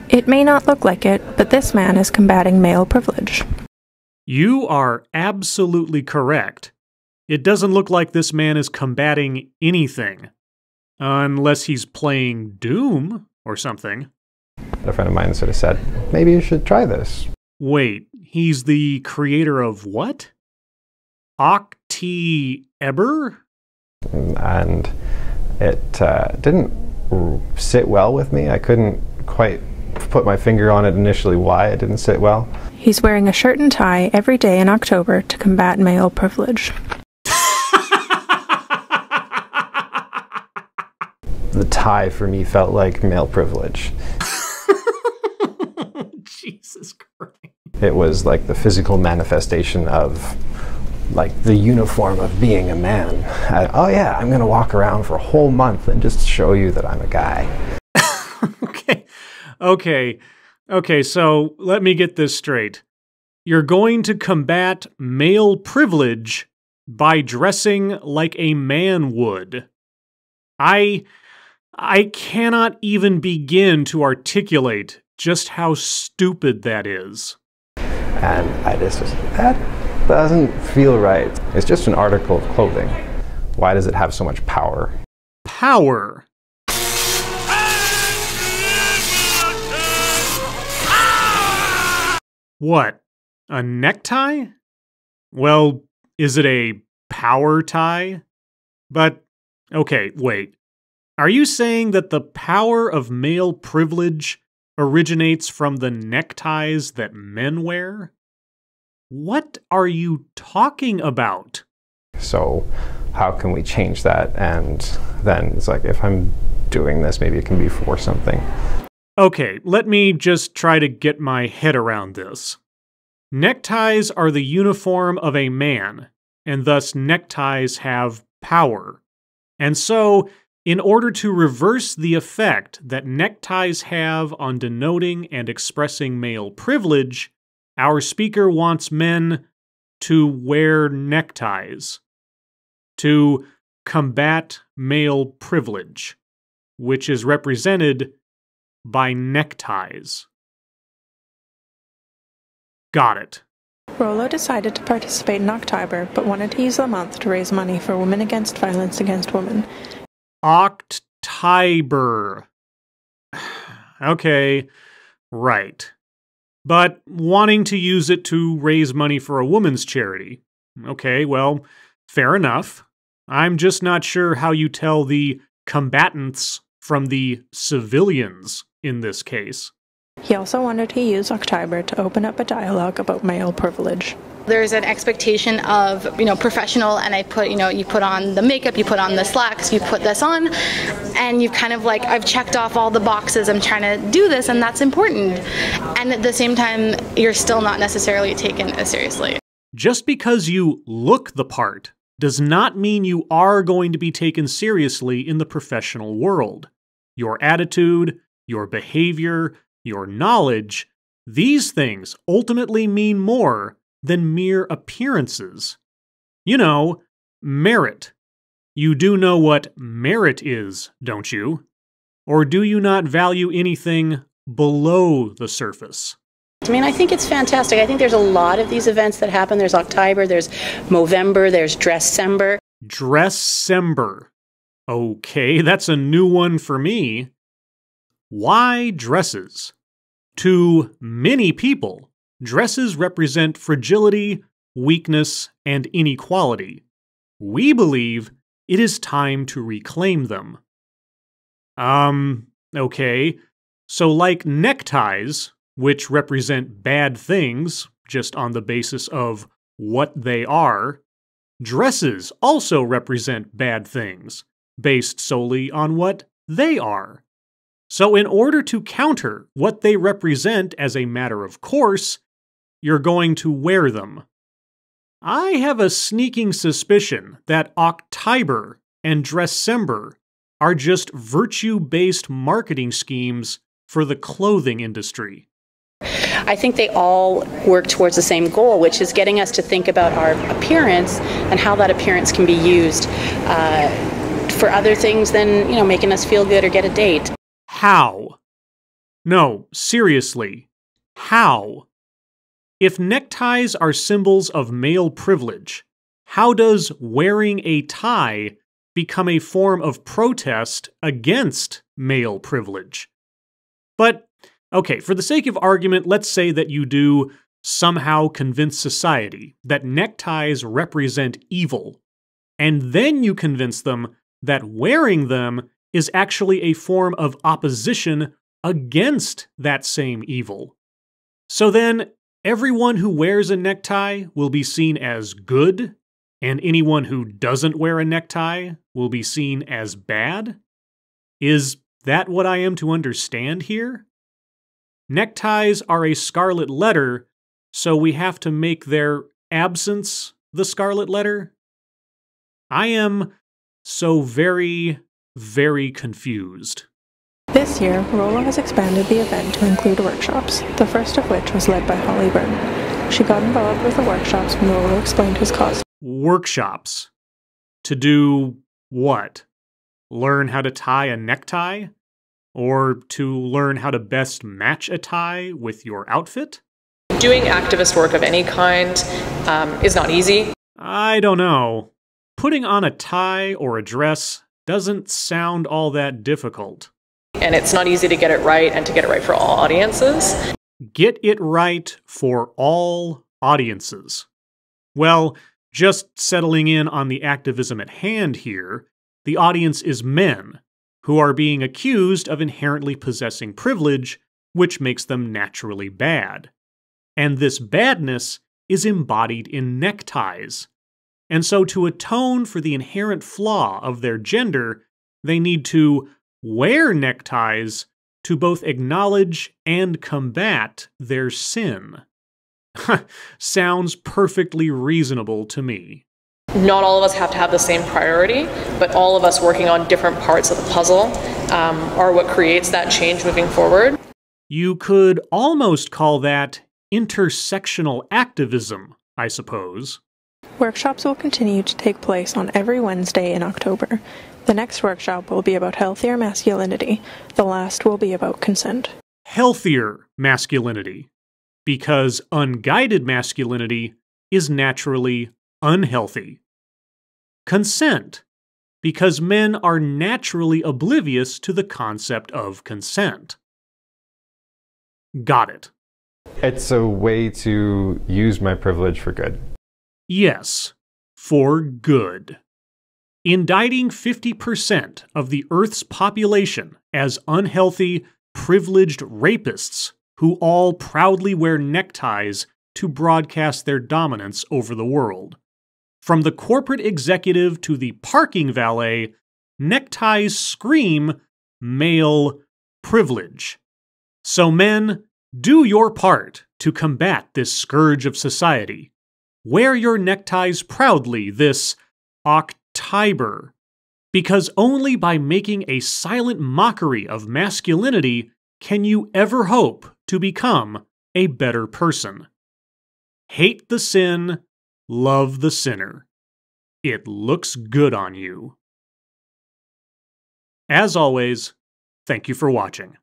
It may not look like it, but this man is combating male privilege. You are absolutely correct. It doesn't look like this man is combating anything. Unless he's playing Doom or something. A friend of mine sort of said, maybe you should try this. Wait, he's the creator of what? Octi Eber? And it didn't sit well with me. I couldn't quite put my finger on it initially why it didn't sit well. He's wearing a shirt and tie every day in October to combat male privilege. The tie for me felt like male privilege. Jesus Christ. It was like the physical manifestation of like the uniform of being a man. Oh yeah, I'm gonna walk around for a whole month and just show you that I'm a guy. Okay, so let me get this straight. You're going to combat male privilege by dressing like a man would. I cannot even begin to articulate just how stupid that is. And I just was like, that doesn't feel right. It's just an article of clothing. Why does it have so much power? Power. What? A necktie? Well, is it a power tie? But, okay, wait. Are you saying that the power of male privilege originates from the neckties that men wear? What are you talking about? So how can we change that? And then it's like, if I'm doing this, maybe it can be for something. Okay, let me just try to get my head around this. Neckties are the uniform of a man, and thus neckties have power. And so, in order to reverse the effect that neckties have on denoting and expressing male privilege, our speaker wants men to wear neckties, to combat male privilege, which is represented by neckties. Got it. Rollo decided to participate in October, but wanted to use the month to raise money for Women Against Violence Against Women. October. Okay, right. But wanting to use it to raise money for a woman's charity. Okay, well, fair enough. I'm just not sure how you tell the combatants from the civilians in this case. He also wanted to use October to open up a dialogue about male privilege. There's an expectation of, professional, and you put on the makeup, you put on the slacks, you put this on, and you've kind of like, I've checked off all the boxes, I'm trying to do this, and that's important. And at the same time, you're still not necessarily taken as seriously. Just because you look the part does not mean you are going to be taken seriously in the professional world. Your attitude, your behavior, your knowledge, these things ultimately mean more than mere appearances. You know, merit. You do know what merit is, don't you? Or do you not value anything below the surface? I think it's fantastic. I think there's a lot of these events that happen. There's October, there's Movember, there's Dresscember. Dresscember. Okay, that's a new one for me. Why dresses? To many people, dresses represent fragility, weakness, and inequality. We believe it is time to reclaim them. Okay. So like neckties, which represent bad things just on the basis of what they are, dresses also represent bad things based solely on what they are. So in order to counter what they represent as a matter of course, you're going to wear them. I have a sneaking suspicion that October and Dresscember are just virtue-based marketing schemes for the clothing industry. I think they all work towards the same goal, which is getting us to think about our appearance and how that appearance can be used for other things than, making us feel good or get a date. How? No, seriously. How? If neckties are symbols of male privilege, how does wearing a tie become a form of protest against male privilege? But, okay, for the sake of argument, let's say that you do somehow convince society that neckties represent evil, and then you convince them that wearing them is actually a form of opposition against that same evil. So then, everyone who wears a necktie will be seen as good, and anyone who doesn't wear a necktie will be seen as bad? Is that what I am to understand here? Neckties are a scarlet letter, so we have to make their absence the scarlet letter? I am so very, very confused. This year, Rolo has expanded the event to include workshops, the first of which was led by Holly Burton. She got involved with the workshops when Rolo explained his cause. Workshops? To do what? Learn how to tie a necktie? Or to learn how to best match a tie with your outfit? Doing activist work of any kind is not easy. I don't know. Putting on a tie or a dress doesn't sound all that difficult. And it's not easy to get it right and to get it right for all audiences. Get it right for all audiences. Well, just settling in on the activism at hand here, the audience is men, who are being accused of inherently possessing privilege, which makes them naturally bad. And this badness is embodied in neckties. And so to atone for the inherent flaw of their gender, they need to wear neckties to both acknowledge and combat their sin. Sounds perfectly reasonable to me. Not all of us have to have the same priority, but all of us working on different parts of the puzzle are what creates that change moving forward. You could almost call that intersectional activism, I suppose. Workshops will continue to take place on every Wednesday in October. The next workshop will be about healthier masculinity. The last will be about consent. Healthier masculinity. Because unguided masculinity is naturally unhealthy. Consent. Because men are naturally oblivious to the concept of consent. Got it. It's a way to use my privilege for good. Yes, for good. Indicting 50% of the Earth's population as unhealthy, privileged rapists who all proudly wear neckties to broadcast their dominance over the world. From the corporate executive to the parking valet, neckties scream male privilege. So men, do your part to combat this scourge of society. Wear your neckties proudly this October, because only by making a silent mockery of masculinity can you ever hope to become a better person. Hate the sin, love the sinner. It looks good on you. As always, thank you for watching.